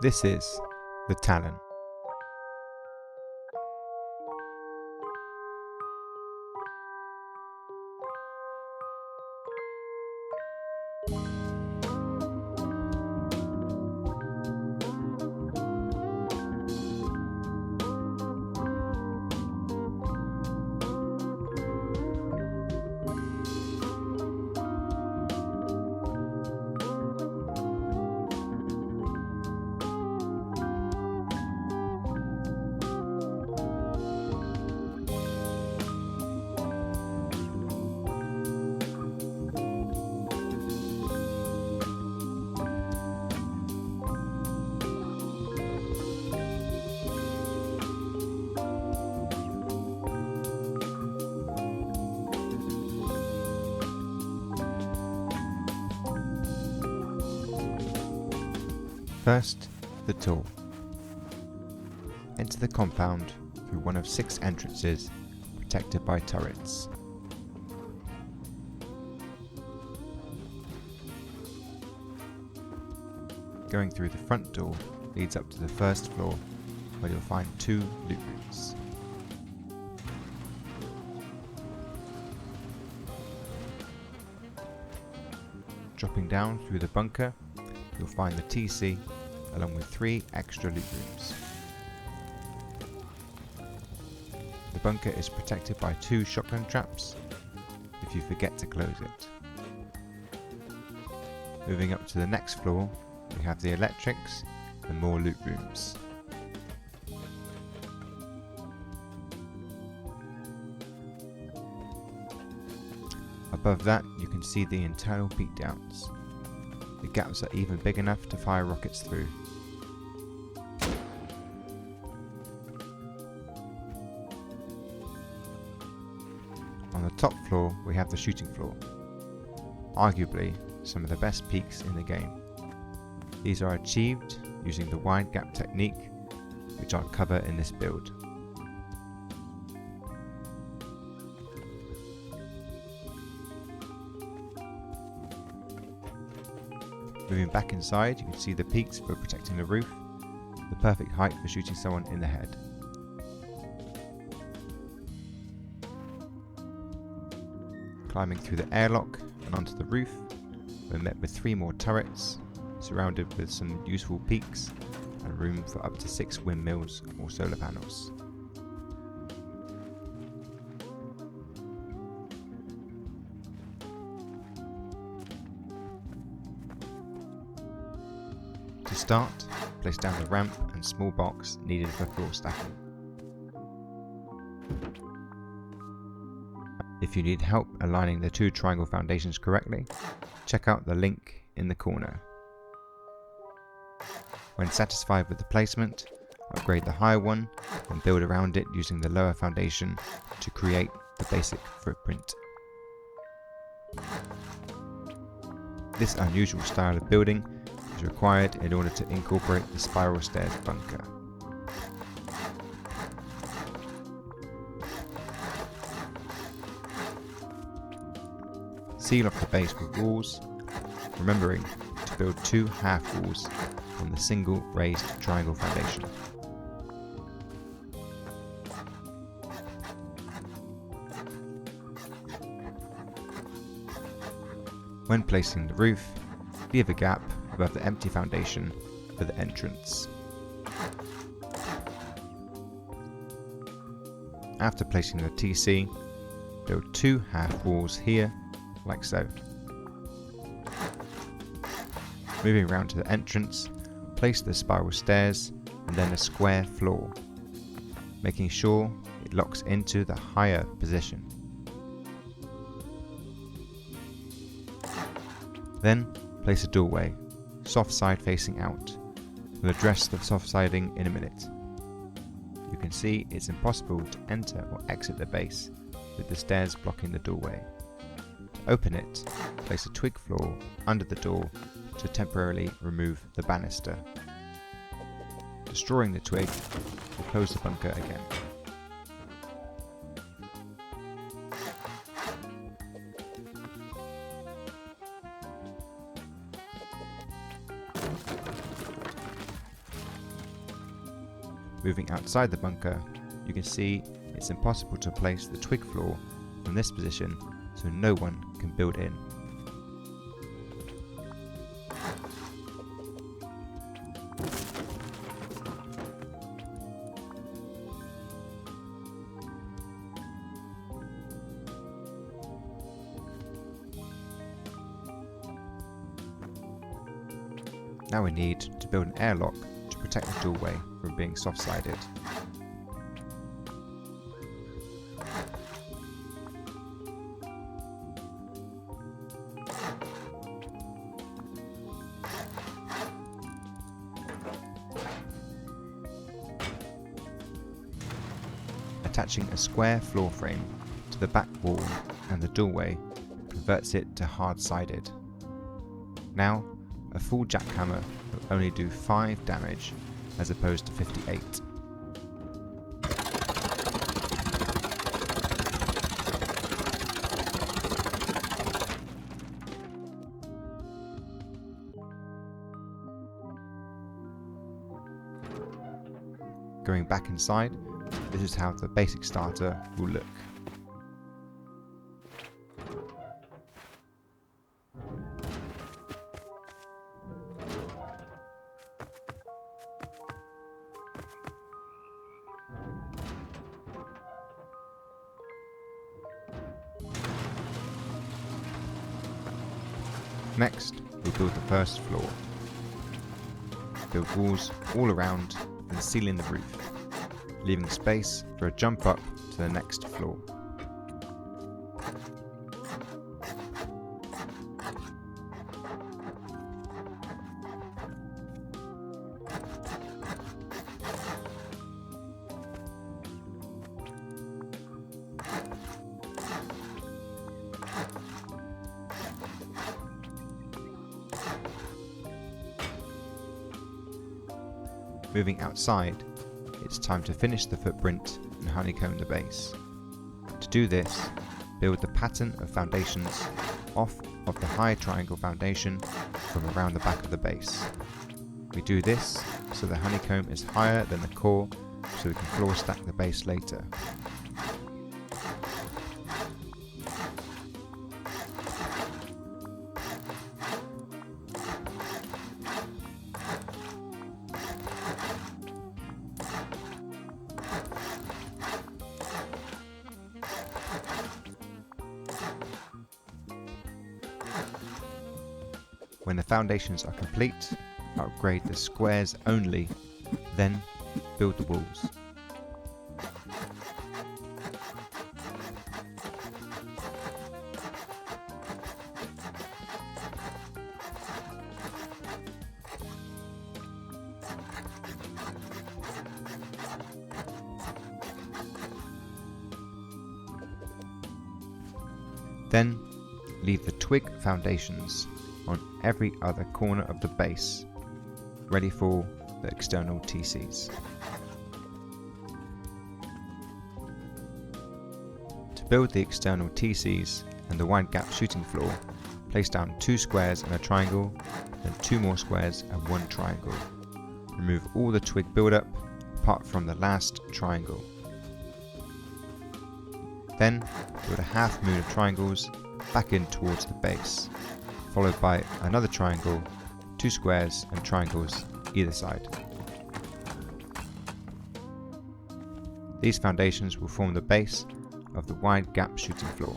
This is the TALON. First, the tour. Enter the compound through one of 6 entrances protected by turrets. Going through the front door leads up to the first floor, where you'll find 2 loot rooms. Dropping down through the bunker, you'll find the TC along with 3 extra loot rooms. The bunker is protected by 2 shotgun traps if you forget to close it. Moving up to the next floor, we have the electrics and more loot rooms. Above that, you can see the internal beatdowns. The gaps are even big enough to fire rockets through. On the top floor we have the shooting floor, arguably some of the best peaks in the game. These are achieved using the wide gap technique, which I'll cover in this build. Moving back inside, you can see the peaks for protecting the roof, the perfect height for shooting someone in the head. Climbing through the airlock and onto the roof, we're met with 3 more turrets, surrounded with some useful peaks and room for up to 6 windmills or solar panels. To start, place down the ramp and small box needed for floor stacking. If you need help aligning the 2 triangle foundations correctly, check out the link in the corner. When satisfied with the placement, upgrade the higher one and build around it using the lower foundation to create the basic footprint. This unusual style of building is required in order to incorporate the spiral stairs bunker. Seal off the base with walls, remembering to build 2 half walls on the single raised triangle foundation. When placing the roof, leave a gap above the empty foundation for the entrance. After placing the TC, build 2 half walls here, like so. Moving around to the entrance, place the spiral stairs and then a square floor, making sure it locks into the higher position. Then place a doorway, soft side facing out. We'll address the soft siding in a minute. You can see it's impossible to enter or exit the base with the stairs blocking the doorway. To open it, place a twig floor under the door to temporarily remove the banister. Destroying the twig will close the bunker again. Moving outside the bunker, you can see it's impossible to place the twig floor from this position, so no one can build in. Now we need to build an airlock to protect the doorway from being soft-sided. Attaching a square floor frame to the back wall and the doorway converts it to hard-sided. Now, a full jackhammer will only do 5 damage as opposed to 58. Going back inside, this is how the basic starter will look. Next, we'll build the first floor. Build walls all around and seal in the roof, leaving space for a jump up to the next floor. Moving outside, it's time to finish the footprint and honeycomb the base. To do this, build the pattern of foundations off of the high triangle foundation from around the back of the base. We do this so the honeycomb is higher than the core, so we can floor stack the base later. When the foundations are complete, upgrade the squares only, then build the walls. Then leave the twig foundations on every other corner of the base, ready for the external TCs. To build the external TCs and the wide gap shooting floor, place down 2 squares and a triangle, then 2 more squares and 1 triangle. Remove all the twig build-up apart from the last triangle. Then build a half moon of triangles back in towards the base, followed by another triangle, 2 squares and triangles either side. These foundations will form the base of the wide gap shooting floor.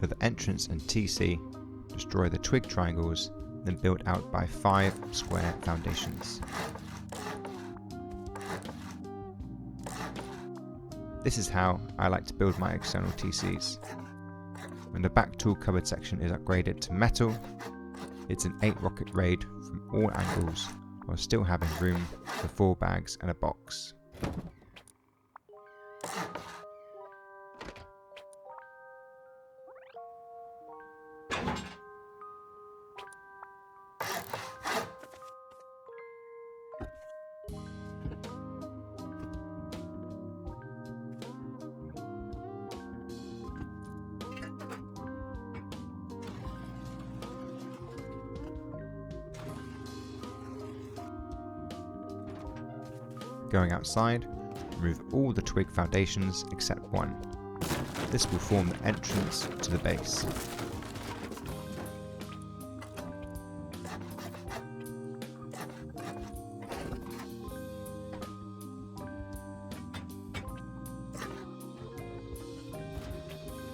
For the entrance and TC, destroy the twig triangles, then build out by 5 square foundations. This is how I like to build my external TCs. When the back tool cupboard section is upgraded to metal, it's an 8 rocket raid from all angles while still having room for 4 bags and a box. Going outside, remove all the twig foundations except one. This will form the entrance to the base.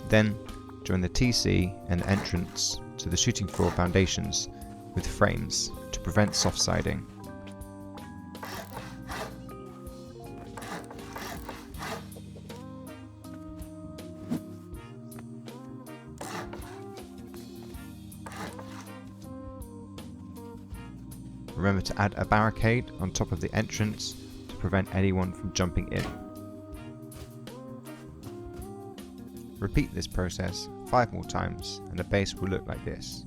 Then, join the TC and the entrance to the shooting floor foundations with frames to prevent soft siding. Remember to add a barricade on top of the entrance to prevent anyone from jumping in. Repeat this process 5 more times and the base will look like this.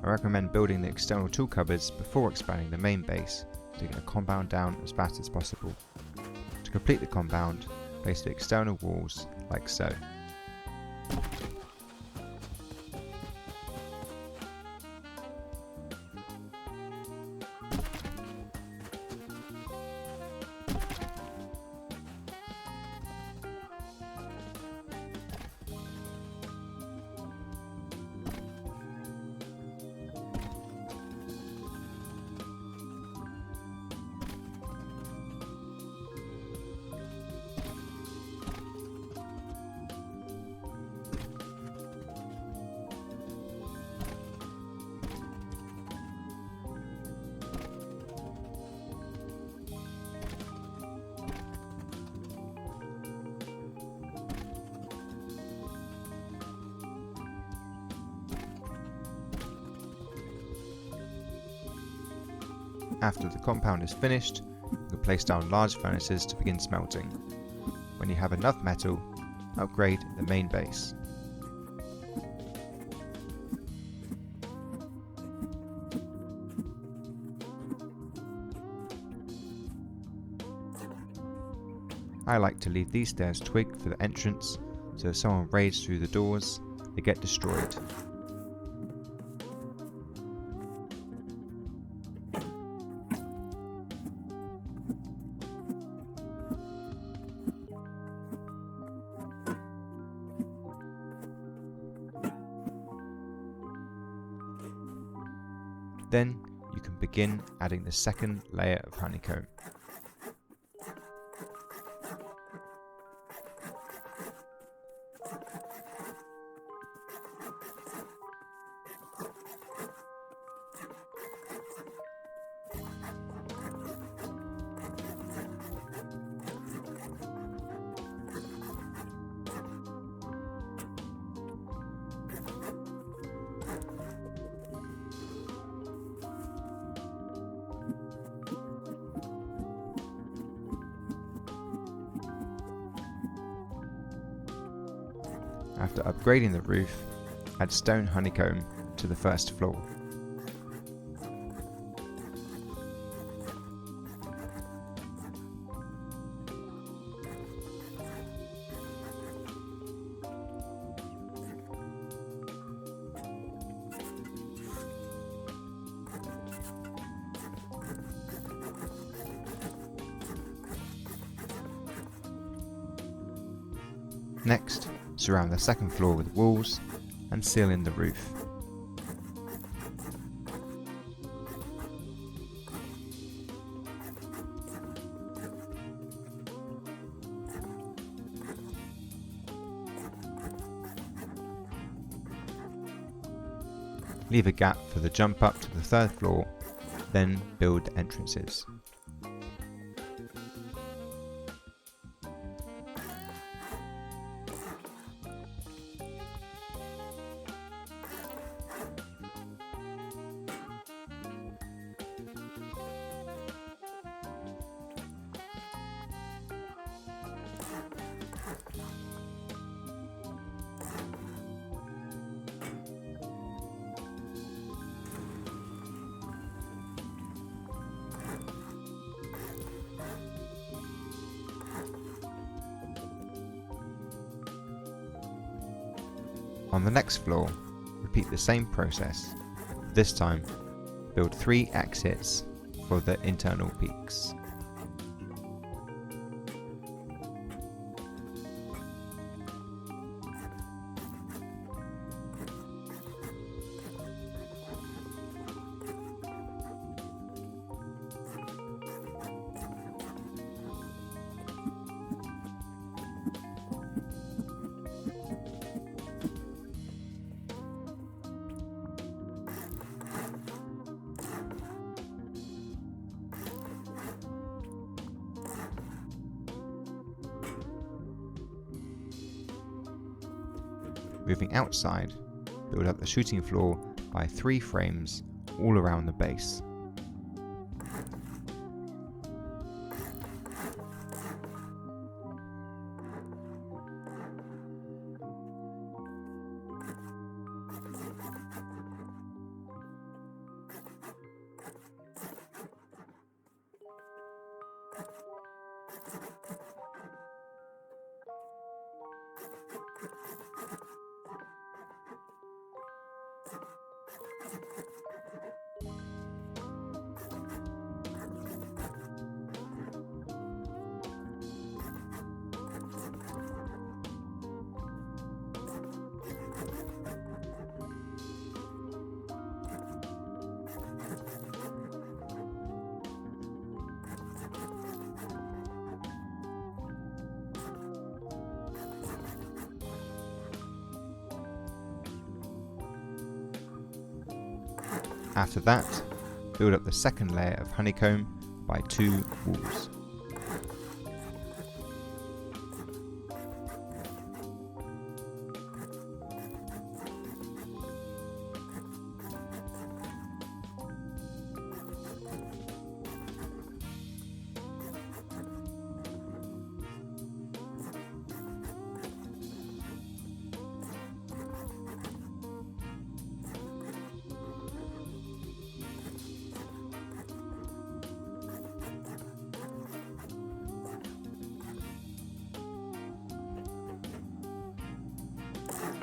I recommend building the external tool cupboards before expanding the main base, digging the compound down as fast as possible. To complete the compound, place the external walls like so. After the compound is finished, you can place down large furnaces to begin smelting. When you have enough metal, upgrade the main base. I like to leave these stairs twigged for the entrance, so if someone raids through the doors, they get destroyed. Then you can begin adding the second layer of honeycomb. After upgrading the roof, add stone honeycomb to the first floor. Next, surround the second floor with walls and seal in the roof. Leave a gap for the jump up to the third floor, then build the entrances. On the next floor, repeat the same process. This time, build 3 exits for the internal peaks. Moving outside, build up the shooting floor by 3 frames all around the base. After that, build up the second layer of honeycomb by 2 walls.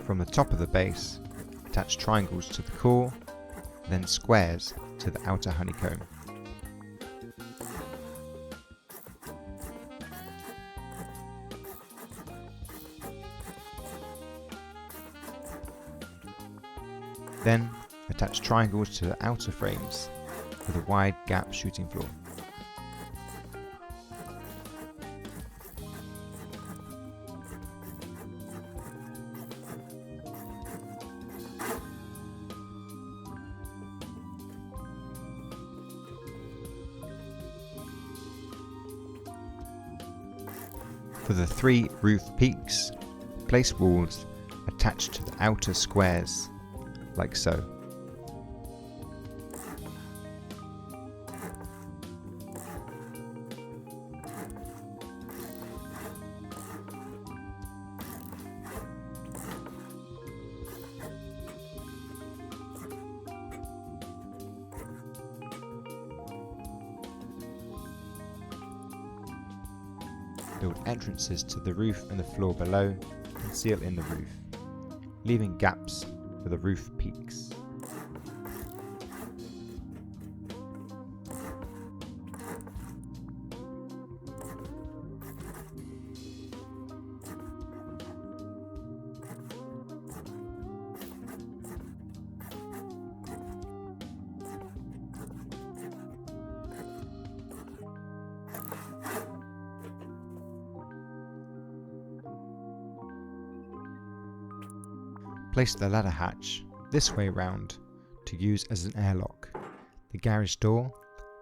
From the top of the base, attach triangles to the core, then squares to the outer honeycomb. Then attach triangles to the outer frames with a wide gap shooting floor. For the 3 roof peaks, place walls attached to the outer squares, like so. Build entrances to the roof and the floor below and seal in the roof, leaving gaps for the roof peaks. Place the ladder hatch this way round to use as an airlock. The garage door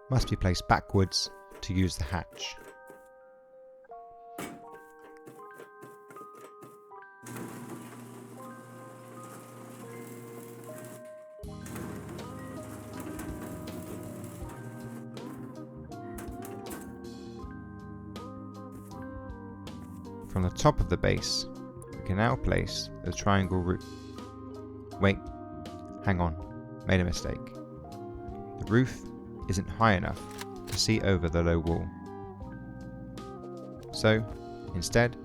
must be placed backwards to use the hatch. From the top of the base, we can now place the triangle roof. Wait, hang on, made a mistake. The roof isn't high enough to see over the low wall. So, instead,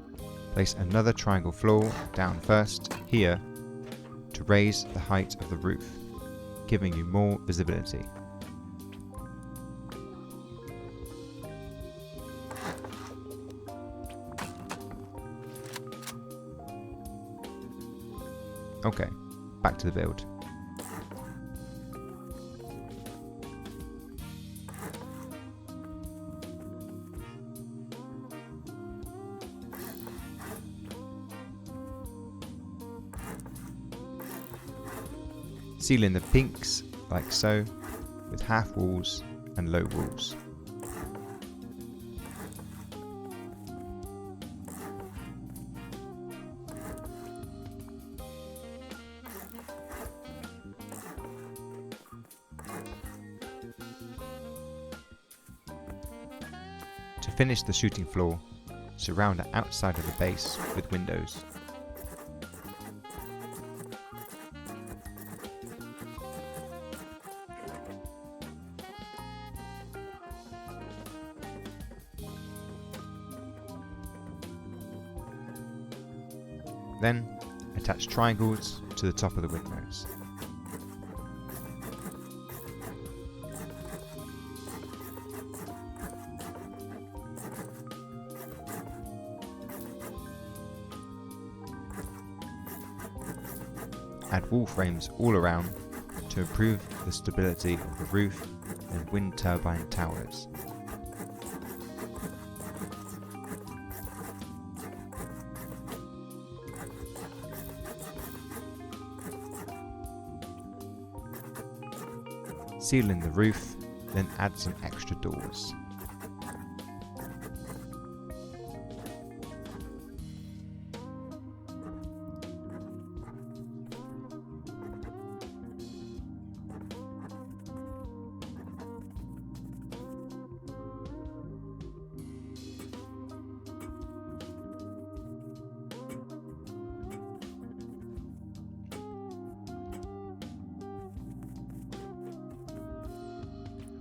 place another triangle floor down first here to raise the height of the roof, giving you more visibility. Okay, back to the build. Seal in the peaks like so, with half walls and low walls. finish the shooting floor, surround the outside of the base with windows. Then, attach triangles to the top of the windows. Add wall frames all around to improve the stability of the roof and wind turbine towers. Seal in the roof, then add some extra doors.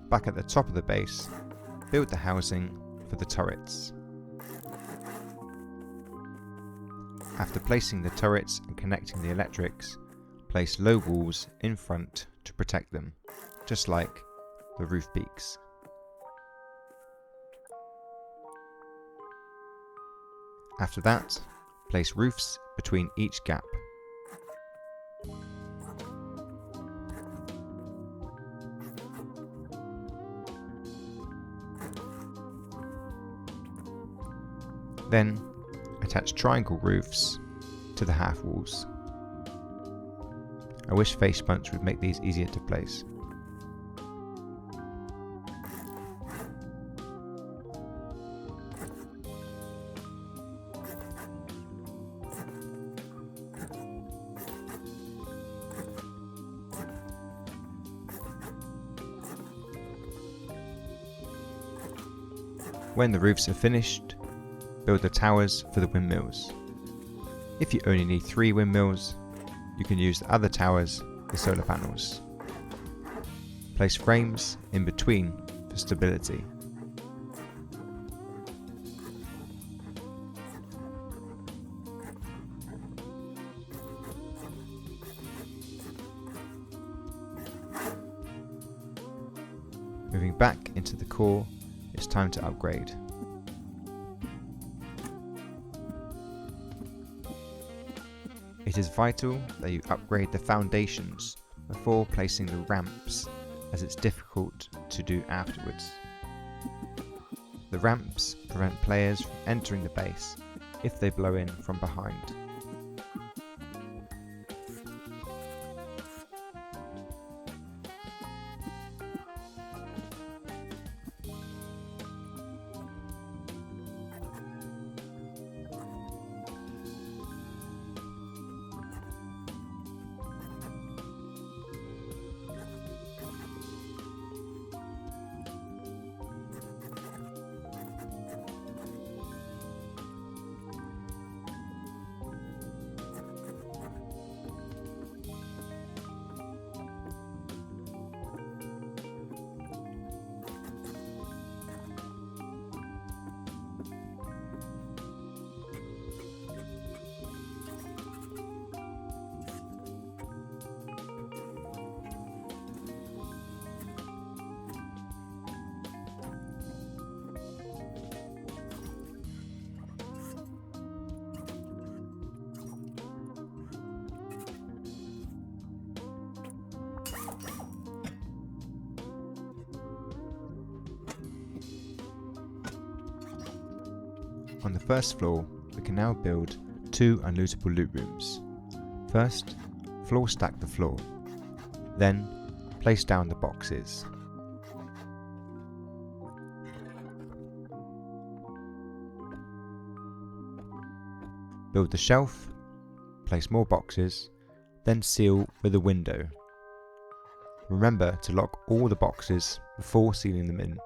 Back at the top of the base, build the housing for the turrets. After placing the turrets and connecting the electrics, place low walls in front to protect them, just like the roof beaks. After that, place roofs between each gap. Then, attach triangle roofs to the half walls. I wish face bunch would make these easier to place. When the roofs are finished, build the towers for the windmills. If you only need 3 windmills, you can use the other towers for solar panels. Place frames in between for stability. Moving back into the core, it's time to upgrade. It is vital that you upgrade the foundations before placing the ramps, as it's difficult to do afterwards. The ramps prevent players from entering the base if they blow in from behind. On the first floor, we can now build 2 unlootable loot rooms. First, floor stack the floor. Then, place down the boxes. Build the shelf, place more boxes, then seal with a window. Remember to lock all the boxes before sealing them in.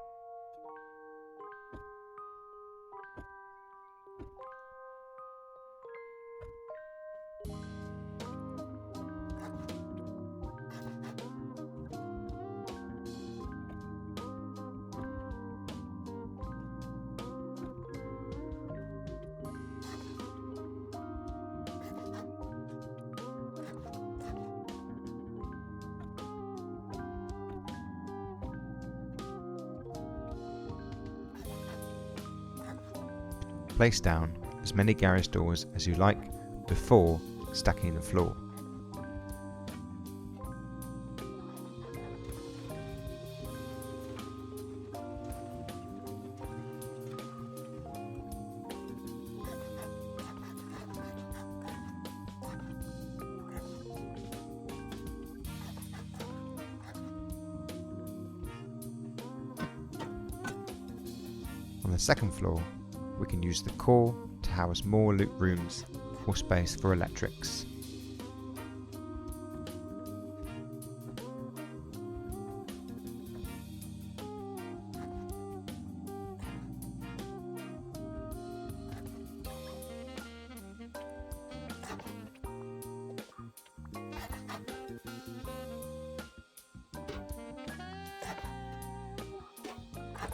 Place down as many garage doors as you like before stacking the floor. On the second floor, we can use the core to house more loop rooms or space for electrics.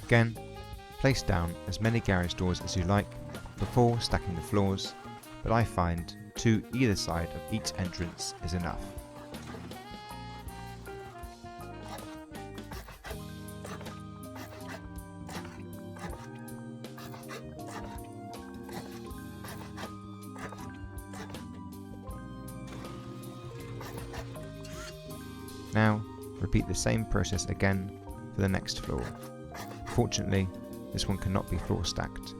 Again, place down as many garage doors as you like before stacking the floors, but I find 2 either side of each entrance is enough. Now, repeat the same process again for the next floor. Fortunately, this one cannot be floor stacked.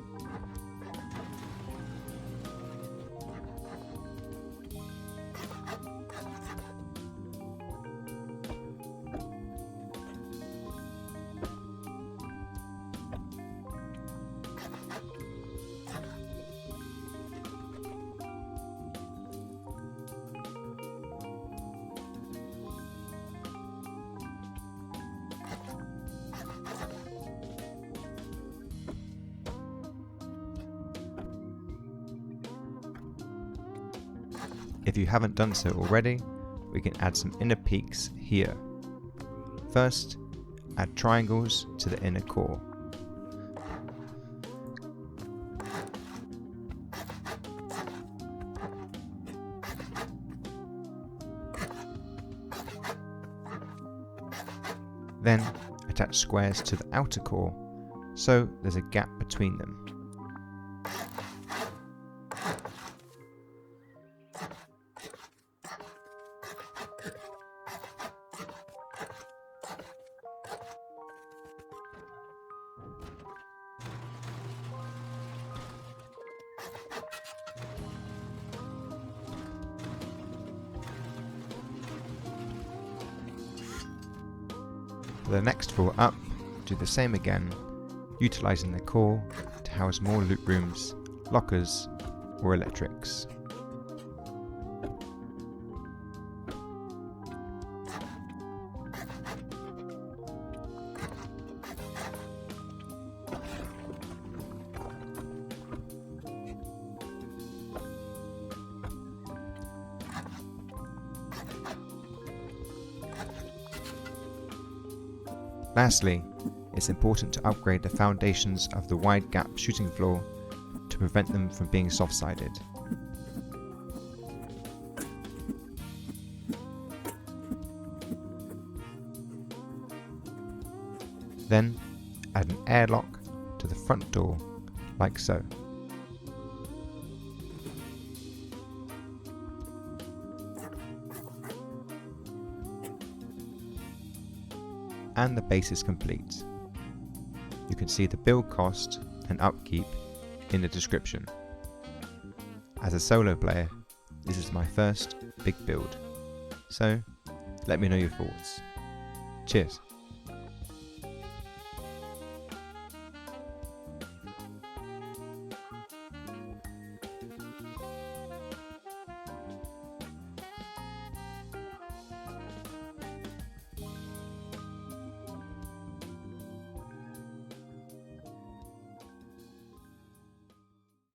If you haven't done so already, we can add some inner peaks here. First, add triangles to the inner core. Then, attach squares to the outer core, so there's a gap between them. For the next floor up, do the same again, utilising the core to house more loop rooms, lockers or electrics. Lastly, it's important to upgrade the foundations of the wide gap shooting floor to prevent them from being soft-sided. Then, add an airlock to the front door, like so. And the base is complete. You can see the build cost and upkeep in the description. As a solo player, this is my first big build, so let me know your thoughts. Cheers!